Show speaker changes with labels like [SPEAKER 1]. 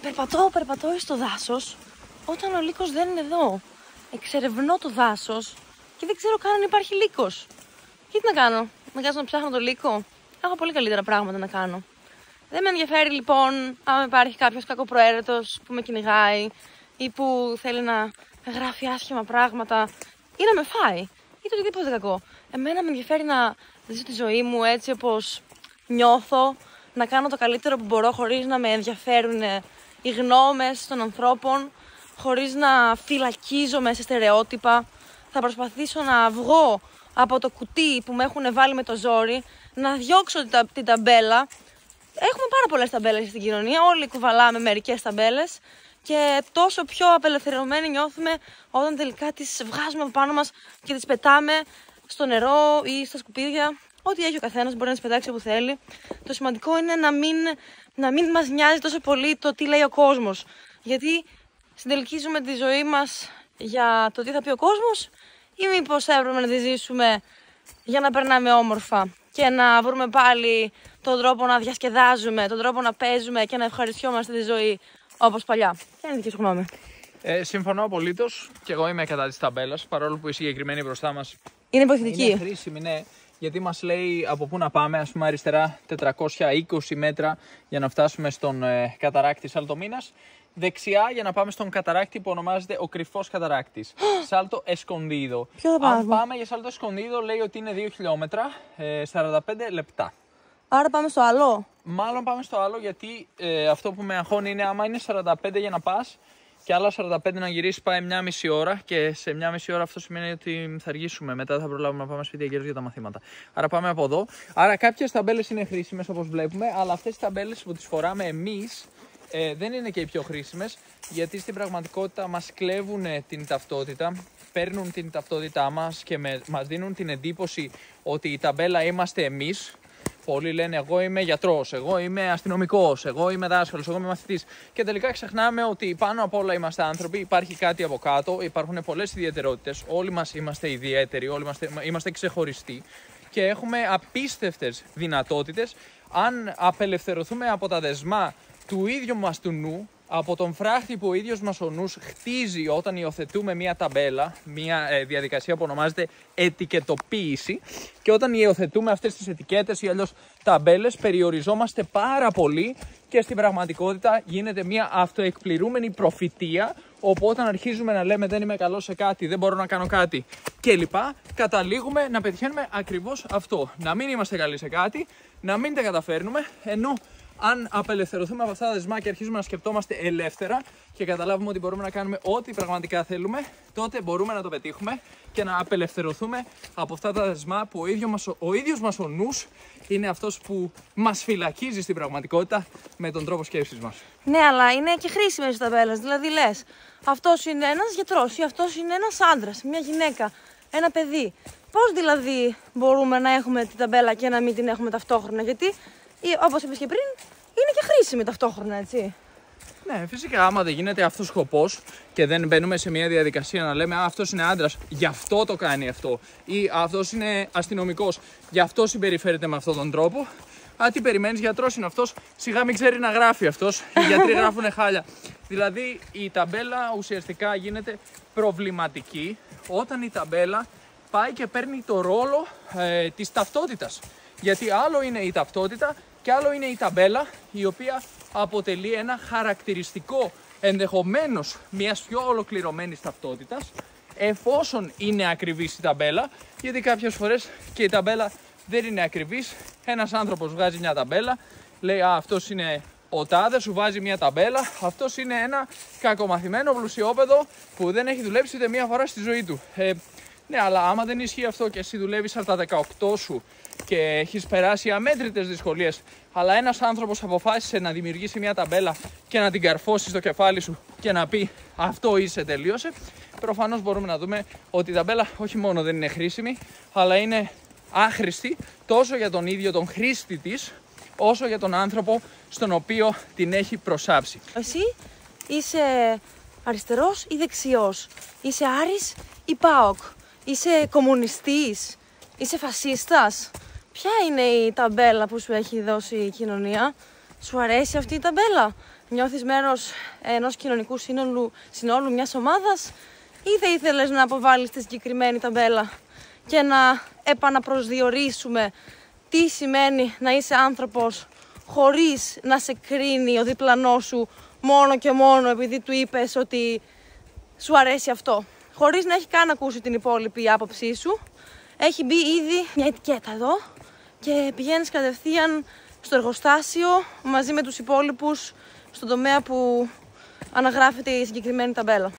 [SPEAKER 1] Περπατώ στο δάσος όταν ο λύκος δεν είναι εδώ. Εξερευνώ το δάσος και δεν ξέρω καν αν υπάρχει λύκος. Και τι να κάνω, να κάτσω να ψάχνω το λύκο? Έχω πολύ καλύτερα πράγματα να κάνω. Δεν με ενδιαφέρει λοιπόν αν υπάρχει κάποιος κακοπροαίρετος που με κυνηγάει ή που θέλει να γράφει άσχημα πράγματα ή να με φάει ή το οτιδήποτε κακό. Εμένα με ενδιαφέρει να ζήσω τη ζωή μου έτσι όπως νιώθω, να κάνω το καλύτερο που μπορώ χωρίς να με ενδιαφέρουν οι γνώμες των ανθρώπων, χωρίς να φυλακίζομαι σε στερεότυπα. Θα προσπαθήσω να βγω από το κουτί που με έχουν βάλει με το ζόρι, να διώξω την ταμπέλα. Έχουμε πάρα πολλές ταμπέλες στην κοινωνία, όλοι κουβαλάμε μερικές ταμπέλες και τόσο πιο απελευθερωμένοι νιώθουμε όταν τελικά τις βγάζουμε από πάνω μας και τις πετάμε στο νερό ή στα σκουπίδια. Ό,τι έχει ο καθένας μπορεί να τις πετάξει όπου θέλει. Το σημαντικό είναι να μην μας νοιάζει τόσο πολύ το τι λέει ο κόσμος. Γιατί συντελικίζουμε τη ζωή μας για το τι θα πει ο κόσμος ή μήπως θα έπρεπε να τη ζήσουμε για να περνάμε όμορφα και να βρούμε πάλι τον τρόπο να διασκεδάζουμε, τον τρόπο να παίζουμε και να ευχαριστιόμαστε τη ζωή όπως παλιά. Ποια είναι η δική σου γνώμη?
[SPEAKER 2] Συμφωνώ απολύτως και εγώ είμαι κατά της ταμπέλας, παρόλο που η συγκεκριμένη μπροστά μας
[SPEAKER 1] είναι βοηθητική.
[SPEAKER 2] Είναι χρήσιμη, ναι, γιατί μας λέει από πού να πάμε. Ας πούμε αριστερά 420 μέτρα για να φτάσουμε στον καταράκτη Σαλτομίνας. Δεξιά για να πάμε στον καταράκτη που ονομάζεται ο Κρυφός Καταράκτης. Σάλτο Εσκονδίδο. Αν πάμε για Σάλτο Εσκονδίδο λέει ότι είναι 2 χιλιόμετρα, 45 λεπτά.
[SPEAKER 1] Άρα πάμε στο άλλο.
[SPEAKER 2] Μάλλον πάμε στο άλλο, γιατί αυτό που με αγχώνει είναι άμα είναι 45 για να πας και άλλα 45 να γυρίσει, πάει 1,5 ώρα και σε 1,5 ώρα αυτό σημαίνει ότι θα αργήσουμε. Μετά θα προλάβουμε να πάμε σπίτι γύρω για τα μαθήματα. Άρα πάμε από εδώ. Άρα κάποιες ταμπέλες είναι χρήσιμες όπως βλέπουμε, αλλά αυτές τις ταμπέλες που τις φοράμε εμείς δεν είναι και οι πιο χρήσιμες, γιατί στην πραγματικότητα μας κλέβουν την ταυτότητα, παίρνουν την ταυτότητά μας και μας δίνουν την εντύπωση ότι η ταμπέλα είμαστε εμείς. Πολλοί λένε εγώ είμαι γιατρός, εγώ είμαι αστυνομικός, εγώ είμαι δάσκαλος, εγώ είμαι μαθητής. Και τελικά ξεχνάμε ότι πάνω απ' όλα είμαστε άνθρωποι, υπάρχει κάτι από κάτω, υπάρχουν πολλές ιδιαιτερότητες, όλοι μας είμαστε ιδιαίτεροι, όλοι είμαστε ξεχωριστοί και έχουμε απίστευτες δυνατότητες αν απελευθερωθούμε από τα δεσμά του ίδιου μας του νου, από τον φράχτη που ο ίδιος μας ο νους χτίζει όταν υιοθετούμε μια ταμπέλα, μια διαδικασία που ονομάζεται ετικετοποίηση, και όταν υιοθετούμε αυτές τις ετικέτες ή αλλιώς ταμπέλες περιοριζόμαστε πάρα πολύ και στην πραγματικότητα γίνεται μια αυτοεκπληρούμενη προφητεία, όπου όταν αρχίζουμε να λέμε δεν είμαι καλός σε κάτι, δεν μπορώ να κάνω κάτι κλπ, καταλήγουμε να πετυχαίνουμε ακριβώς αυτό. Να μην είμαστε καλοί σε κάτι, να μην τα καταφέρνουμε, ενώ αν απελευθερωθούμε από αυτά τα δεσμά και αρχίζουμε να σκεπτόμαστε ελεύθερα και καταλάβουμε ότι μπορούμε να κάνουμε ό,τι πραγματικά θέλουμε, τότε μπορούμε να το πετύχουμε και να απελευθερωθούμε από αυτά τα δεσμά που ο ίδιος μας ο νους είναι αυτός που μας φυλακίζει στην πραγματικότητα με τον τρόπο σκέψης μας.
[SPEAKER 1] Ναι, αλλά είναι και χρήσιμες οι ταμπέλες. Δηλαδή λες, αυτός είναι ένας γιατρός ή αυτός είναι ένας άντρας, μια γυναίκα, ένα παιδί. Πώς δηλαδή μπορούμε να έχουμε την ταμπέλα και να μην την έχουμε ταυτόχρονα? Γιατί, όπως είπες και πριν, είναι και χρήσιμη ταυτόχρονα, έτσι.
[SPEAKER 2] Ναι, φυσικά, άμα δεν γίνεται αυτός σκοπός και δεν μπαίνουμε σε μια διαδικασία να λέμε αυτός είναι άντρας, γι' αυτό το κάνει αυτό, ή αυτός είναι αστυνομικός, γι' αυτό συμπεριφέρεται με αυτόν τον τρόπο. Τι περιμένεις, γιατρός είναι αυτός, σιγά μην ξέρει να γράφει αυτός, οι γιατροί γράφουν χάλια. Δηλαδή η ταμπέλα ουσιαστικά γίνεται προβληματική όταν η ταμπέλα πάει και παίρνει το ρόλο της ταυτότητας. Γιατί άλλο είναι η ταυτότητα και άλλο είναι η ταμπέλα, η οποία αποτελεί ένα χαρακτηριστικό ενδεχομένως μιας πιο ολοκληρωμένης ταυτότητας, εφόσον είναι ακριβής η ταμπέλα, γιατί κάποιες φορές και η ταμπέλα δεν είναι ακριβής. Ένας άνθρωπος βγάζει μια ταμπέλα, λέει αυτός είναι ο τάδε, σου βάζει μια ταμπέλα, αυτός είναι ένα κακομαθημένο πλουσιόπεδο που δεν έχει δουλέψει ούτε μία φορά στη ζωή του. Ναι, αλλά άμα δεν ισχύει αυτό και εσύ δουλεύεις από τα 18 σου και έχεις περάσει αμέτρητες δυσκολίες, αλλά ένας άνθρωπος αποφάσισε να δημιουργήσει μια ταμπέλα και να την καρφώσει στο κεφάλι σου και να πει αυτό είσαι, τελείωσε, προφανώς μπορούμε να δούμε ότι η ταμπέλα όχι μόνο δεν είναι χρήσιμη, αλλά είναι άχρηστη τόσο για τον ίδιο τον χρήστη της, όσο για τον άνθρωπο στον οποίο την έχει προσάψει.
[SPEAKER 1] Εσύ είσαι αριστερός ή δεξιός? Είσαι Άρης ή ΠΑΟΚ? Είσαι κομμουνιστής? Είσαι φασίστας? Ποια είναι η ταμπέλα που σου έχει δώσει η κοινωνία? Σου αρέσει αυτή η ταμπέλα? νιώθεις μέρος ενός κοινωνικού συνόλου μιας ομάδας, ή θα ήθελες να αποβάλεις τη συγκεκριμένη ταμπέλα και να επαναπροσδιορίσουμε τι σημαίνει να είσαι άνθρωπος χωρίς να σε κρίνει ο διπλανός σου μόνο και μόνο επειδή του είπες ότι σου αρέσει αυτό, χωρίς να έχει καν ακούσει την υπόλοιπη άποψή σου. Έχει μπει ήδη μια ετικέτα εδώ και πηγαίνεις κατευθείαν στο εργοστάσιο μαζί με τους υπόλοιπους στον τομέα που αναγράφεται η συγκεκριμένη ταμπέλα.